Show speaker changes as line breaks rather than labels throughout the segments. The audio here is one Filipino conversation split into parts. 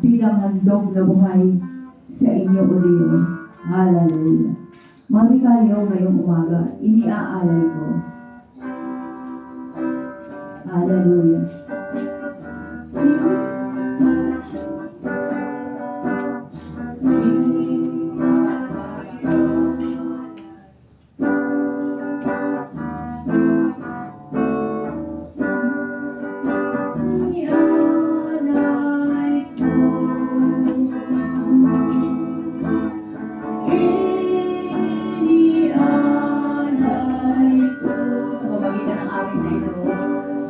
bilang handog na buhay sa inyo o Diyos. Hallelujah. Mami kayo ngayong umaga, iniaalay ko. Hallelujah.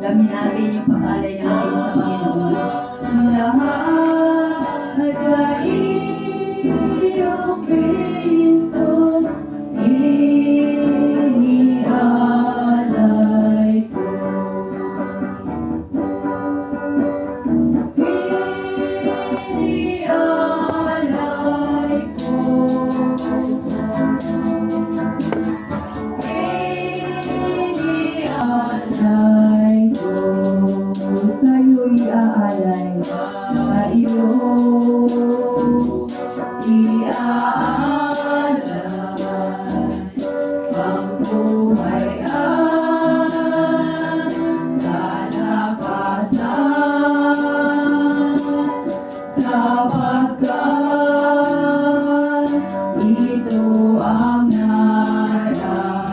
Dami natin yung pag-alay natin sa Panginoon. Lahat sa iyo, Kristo, inialay ko. Inialay ko. Inialay sa'yo'y aalay sa iyo, iaalay ang buhay at kalakasan, sapagkat ito ang nararapat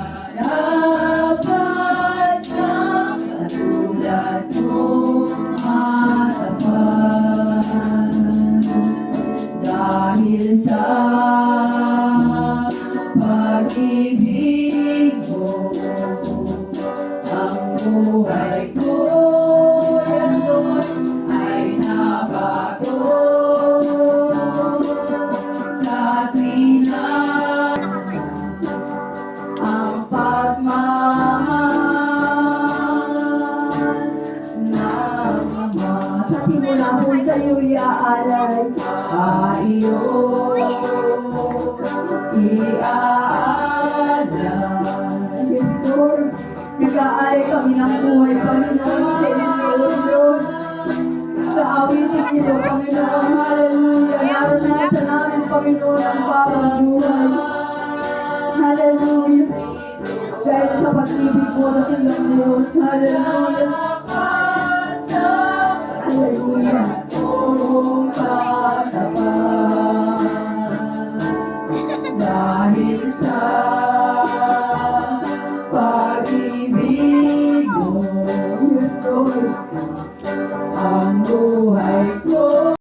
sa katulad mo. Dahil sa pag-ibig mo, ang buhay ko ay nabago. Sa tila ang pagmamahal ng Ama. Sa simula ko sa'yo'y aalay, iyo iaalay. Yes, Lord, nag-aalay kami ng buhay, Panginoon, sa inyo, Lord. Sa awitin nito, Panginoon, hallelujah. Naranasan sa namin, Panginoon, ang bawat buhay. Hallelujah. Dahil sa pag-ibig mo na silang Diyos, hallelujah.